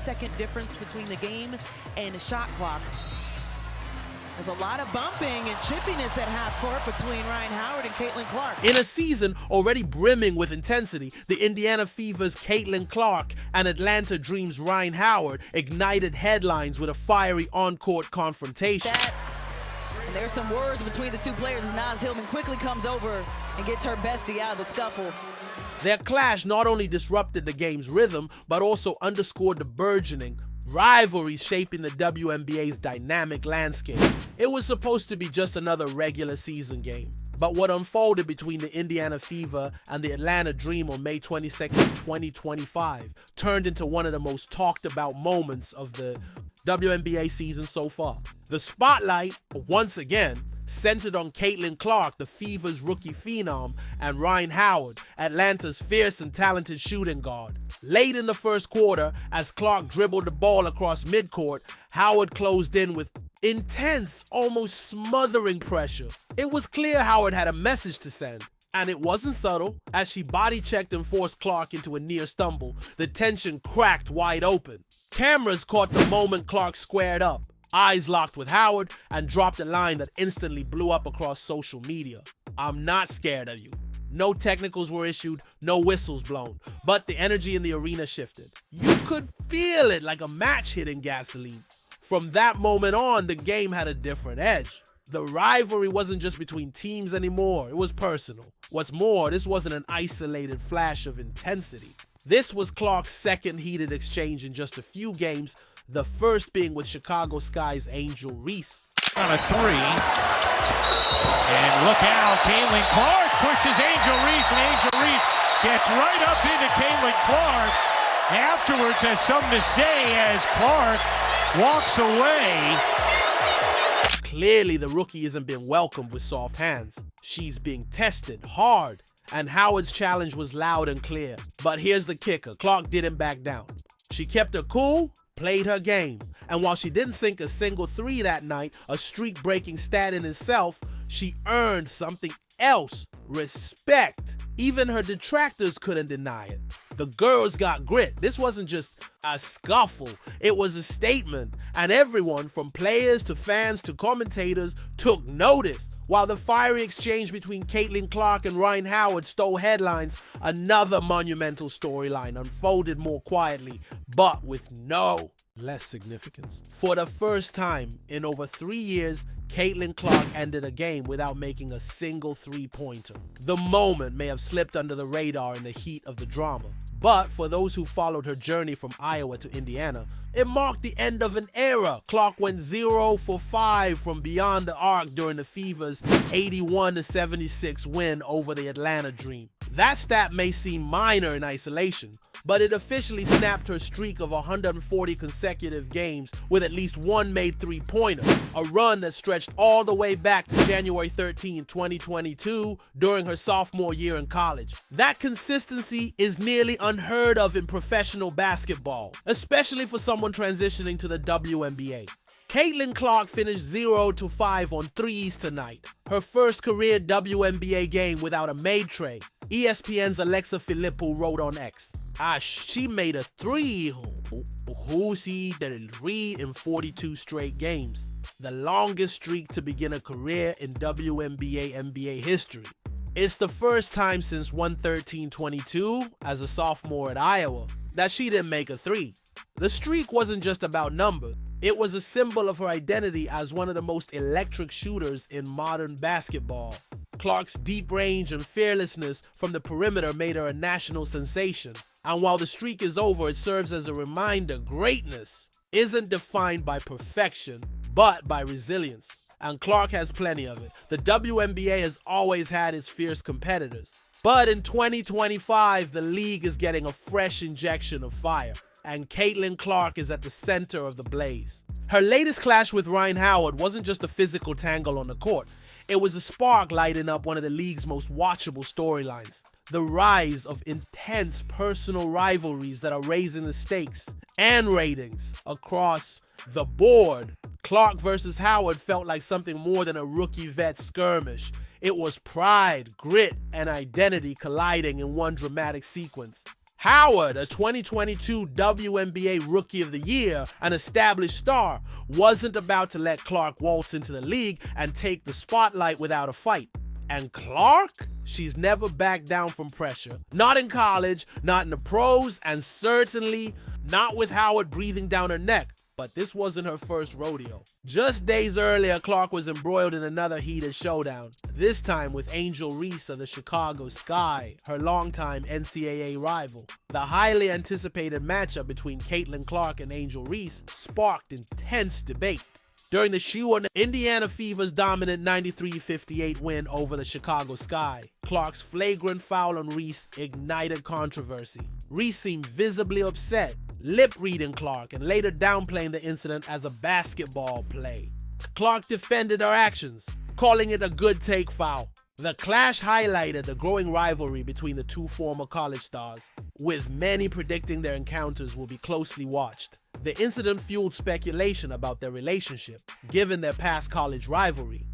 3-second difference between the game and the shot clock. There's a lot of bumping and chippiness at half court between Rhyne Howard and Caitlin Clark. In a season already brimming with intensity, the Indiana Fever's Caitlin Clark and Atlanta Dream's Rhyne Howard ignited headlines with a fiery on-court confrontation. And there's some words between the two players as Naz Hillman quickly comes over and gets her bestie out of the scuffle. Their clash not only disrupted the game's rhythm, but also underscored the burgeoning rivalries shaping the WNBA's dynamic landscape. It was supposed to be just another regular season game, but what unfolded between the Indiana Fever and the Atlanta Dream on May 22nd, 2025 turned into one of the most talked about moments of the WNBA season so far. The spotlight, once again, centered on Caitlin Clark, the Fever's rookie phenom, and Rhyne Howard, Atlanta's fierce and talented shooting guard. Late in the first quarter, as Clark dribbled the ball across midcourt, Howard closed in with intense, almost smothering pressure. It was clear Howard had a message to send, and it wasn't subtle. As she body-checked and forced Clark into a near stumble, the tension cracked wide open. Cameras caught the moment Clark squared up, eyes locked with Howard, and dropped a line that instantly blew up across social media. "I'm not scared of you." No technicals were issued, no whistles blown, but the energy in the arena shifted. You could feel it like a match hitting gasoline. From that moment on, the game had a different edge. The rivalry wasn't just between teams anymore, it was personal. What's more, this wasn't an isolated flash of intensity. This was Clark's second heated exchange in just a few games, the first being with Chicago Sky's Angel Reese. On a three, and look out, Caitlin Clark pushes Angel Reese, and Angel Reese gets right up into Caitlin Clark. Afterwards has something to say as Clark walks away. Clearly, the rookie isn't being welcomed with soft hands. She's being tested hard, and Howard's challenge was loud and clear. But here's the kicker, Clark didn't back down. She kept her cool, played her game, and while she didn't sink a single three that night, a streak-breaking stat in itself, she earned something else, respect. Even her detractors couldn't deny it. The girls got grit. This wasn't just a scuffle, it was a statement, and everyone from players to fans to commentators took notice. While the fiery exchange between Caitlin Clark and Rhyne Howard stole headlines, another monumental storyline unfolded more quietly, but with no less significance. For the first time in over 3 years, Caitlin Clark ended a game without making a single three-pointer. The moment may have slipped under the radar in the heat of the drama, but for those who followed her journey from Iowa to Indiana, it marked the end of an era. Clark went 0 for 5 from beyond the arc during the Fever's 81-76 win over the Atlanta Dream. That stat may seem minor in isolation, but it officially snapped her streak of 140 consecutive games with at least one made three-pointer, a run that stretched all the way back to January 13, 2022, during her sophomore year in college. That consistency is nearly unheard of in professional basketball, especially for someone transitioning to the WNBA. Caitlin Clark finished 0 for 5 on threes tonight, her first career WNBA game without a made tray. ESPN's Alexa Filippo wrote on X, she made a three in 42 straight games, the longest streak to begin a career in WNBA history. It's the first time since 1/13/22, as a sophomore at Iowa, that she didn't make a three. The streak wasn't just about numbers. It was a symbol of her identity as one of the most electric shooters in modern basketball. Clark's deep range and fearlessness from the perimeter made her a national sensation. And while the streak is over, it serves as a reminder greatness isn't defined by perfection, but by resilience. And Clark has plenty of it. The WNBA has always had its fierce competitors. But in 2025, the league is getting a fresh injection of fire, and Caitlin Clark is at the center of the blaze. Her latest clash with Rhyne Howard wasn't just a physical tangle on the court. It was a spark lighting up one of the league's most watchable storylines. The rise of intense personal rivalries that are raising the stakes and ratings across the board. Clark versus Howard felt like something more than a rookie vet skirmish. It was pride, grit, and identity colliding in one dramatic sequence. Howard, a 2022 WNBA Rookie of the Year, an established star, wasn't about to let Clark waltz into the league and take the spotlight without a fight. And Clark? She's never backed down from pressure. Not in college, not in the pros, and certainly not with Howard breathing down her neck. But this wasn't her first rodeo. Just days earlier, Clark was embroiled in another heated showdown, this time with Angel Reese of the Chicago Sky, her longtime NCAA rival. The highly anticipated matchup between Caitlin Clark and Angel Reese sparked intense debate. During the she won Indiana Fever's dominant 93-58 win over the Chicago Sky, Clark's flagrant foul on Reese ignited controversy. Reese seemed visibly upset, lip-reading Clark and later downplaying the incident as a basketball play. Clark defended her actions, calling it a good take foul. The clash highlighted the growing rivalry between the two former college stars, with many predicting their encounters will be closely watched. The incident fueled speculation about their relationship, given their past college rivalry.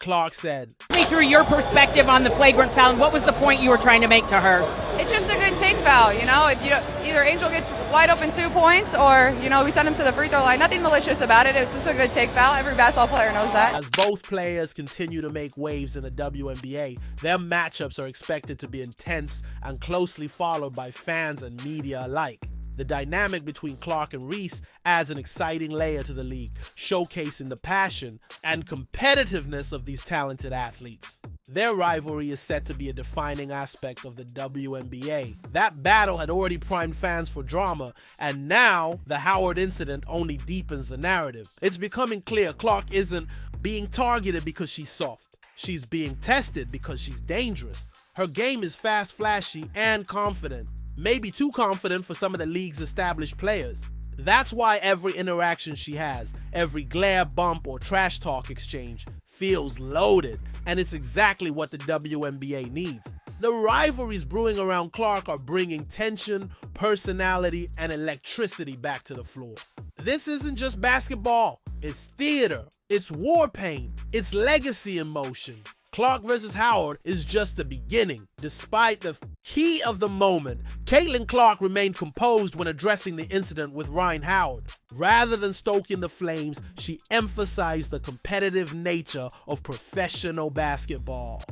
Clark said, "Me through your perspective on the flagrant foul, what was the point you were trying to make to her?" It's just a good take foul, you know. If either Angel gets wide open 2 points, or we send him to the free throw line. Nothing malicious about it. It's just a good take foul. Every basketball player knows that. As both players continue to make waves in the WNBA, their matchups are expected to be intense and closely followed by fans and media alike. The dynamic between Clark and Reese adds an exciting layer to the league, showcasing the passion and competitiveness of these talented athletes. Their rivalry is set to be a defining aspect of the WNBA. That battle had already primed fans for drama, and now the Howard incident only deepens the narrative. It's becoming clear Clark isn't being targeted because she's soft. She's being tested because she's dangerous. Her game is fast, flashy, and confident. Maybe too confident for some of the league's established players. That's why every interaction she has, every glare, bump, or trash talk exchange feels loaded, and it's exactly what the WNBA needs. The rivalries brewing around Clark are bringing tension, personality, and electricity back to the floor. This isn't just basketball, it's theater, it's war paint, it's legacy in motion. Clark versus Howard is just the beginning. Despite the heat of the moment, Caitlin Clark remained composed when addressing the incident with Rhyne Howard. Rather than stoking the flames, she emphasized the competitive nature of professional basketball.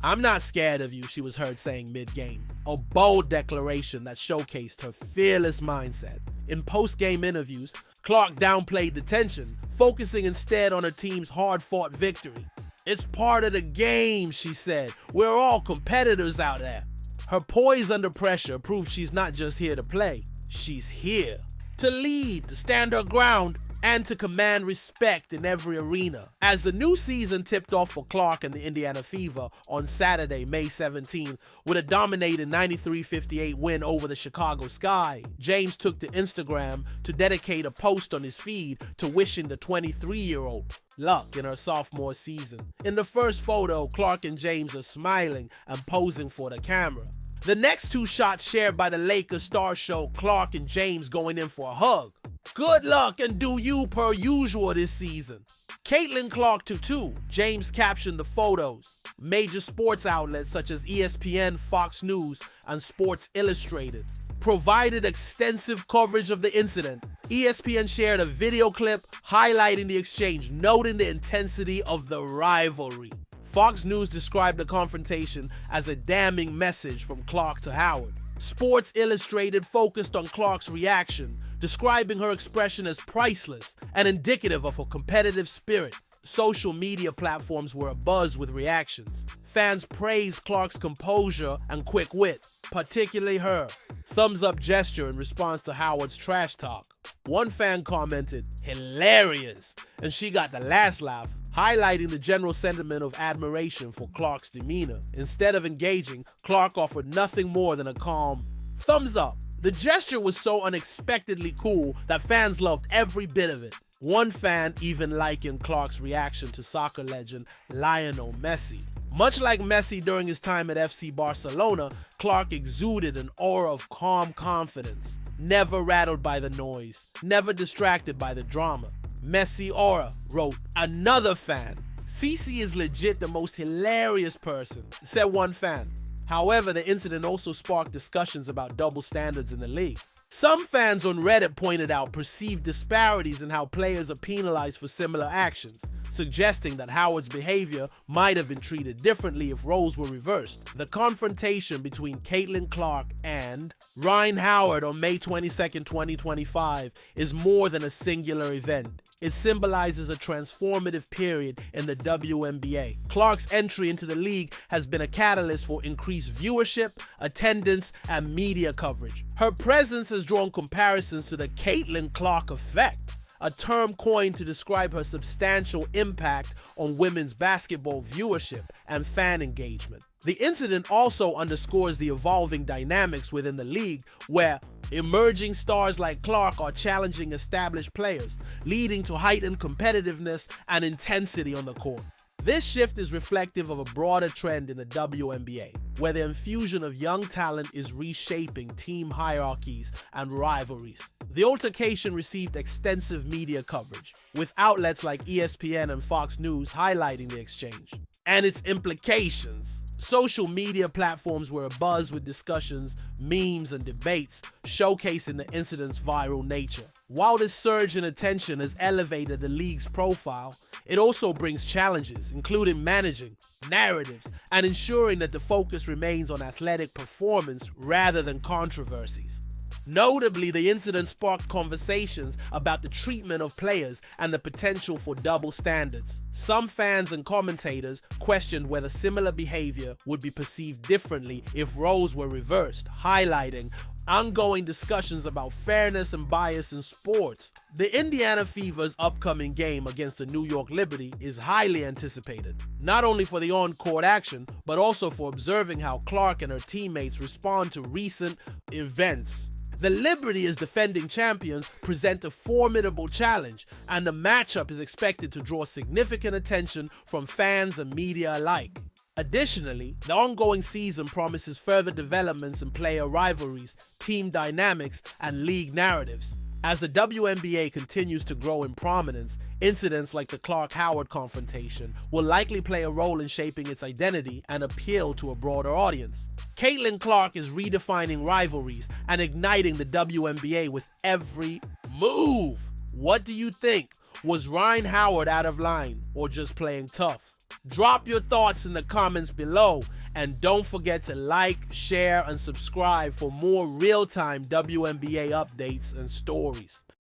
"I'm not scared of you," she was heard saying mid-game, a bold declaration that showcased her fearless mindset. In post-game interviews, Clark downplayed the tension, focusing instead on her team's hard-fought victory. "It's part of the game," she said. "We're all competitors out there." Her poise under pressure proved she's not just here to play. She's here to lead, to stand her ground, and to command respect in every arena. As the new season tipped off for Clark and the Indiana Fever on Saturday, May 17th, with a dominating 93-58 win over the Chicago Sky, James took to Instagram to dedicate a post on his feed to wishing the 23-year-old luck in her sophomore season. In the first photo, Clark and James are smiling and posing for the camera. The next two shots shared by the Lakers star show Clark and James going in for a hug. "Good luck and do you per usual this season." Caitlin Clark too. James captioned the photos. Major sports outlets such as ESPN, Fox News, and Sports Illustrated provided extensive coverage of the incident. ESPN shared a video clip highlighting the exchange, noting the intensity of the rivalry. Fox News described the confrontation as a damning message from Clark to Howard. Sports Illustrated focused on Clark's reaction, describing her expression as priceless and indicative of her competitive spirit. Social media platforms were abuzz with reactions. Fans praised Clark's composure and quick wit, particularly her thumbs up gesture in response to Howard's trash talk. One fan commented, "Hilarious," and she got the last laugh, highlighting the general sentiment of admiration for Clark's demeanor. Instead of engaging, Clark offered nothing more than a calm thumbs up. The gesture was so unexpectedly cool that fans loved every bit of it. One fan even likened Clark's reaction to soccer legend Lionel Messi. Much like Messi during his time at FC Barcelona, Clark exuded an aura of calm confidence, never rattled by the noise, never distracted by the drama. "Messi aura," wrote another fan. "Cece is legit the most hilarious person," said one fan. However, the incident also sparked discussions about double standards in the league. Some fans on Reddit pointed out perceived disparities in how players are penalized for similar actions, suggesting that Howard's behavior might have been treated differently if roles were reversed. The confrontation between Caitlin Clark and Rhyne Howard on May 22, 2025 is more than a singular event. It symbolizes a transformative period in the WNBA. Clark's entry into the league has been a catalyst for increased viewership, attendance, and media coverage. Her presence has drawn comparisons to the Caitlin Clark effect, a term coined to describe her substantial impact on women's basketball viewership and fan engagement. The incident also underscores the evolving dynamics within the league, where emerging stars like Clark are challenging established players, leading to heightened competitiveness and intensity on the court. This shift is reflective of a broader trend in the WNBA, where the infusion of young talent is reshaping team hierarchies and rivalries. The altercation received extensive media coverage, with outlets like ESPN and Fox News highlighting the exchange and its implications. Social media platforms were abuzz with discussions, memes, and debates showcasing the incident's viral nature. While this surge in attention has elevated the league's profile, it also brings challenges, including managing narratives and ensuring that the focus remains on athletic performance rather than controversies. Notably, the incident sparked conversations about the treatment of players and the potential for double standards. Some fans and commentators questioned whether similar behavior would be perceived differently if roles were reversed, highlighting ongoing discussions about fairness and bias in sports. The Indiana Fever's upcoming game against the New York Liberty is highly anticipated, not only for the on-court action, but also for observing how Clark and her teammates respond to recent events. The Liberty, as defending champions, present a formidable challenge, and the matchup is expected to draw significant attention from fans and media alike. Additionally, the ongoing season promises further developments in player rivalries, team dynamics, and league narratives. As the WNBA continues to grow in prominence, incidents like the Clark-Howard confrontation will likely play a role in shaping its identity and appeal to a broader audience. Caitlin Clark is redefining rivalries and igniting the WNBA with every move. What do you think? Was Rhyne Howard out of line or just playing tough? Drop your thoughts in the comments below, and don't forget to like, share, and subscribe for more real-time WNBA updates and stories.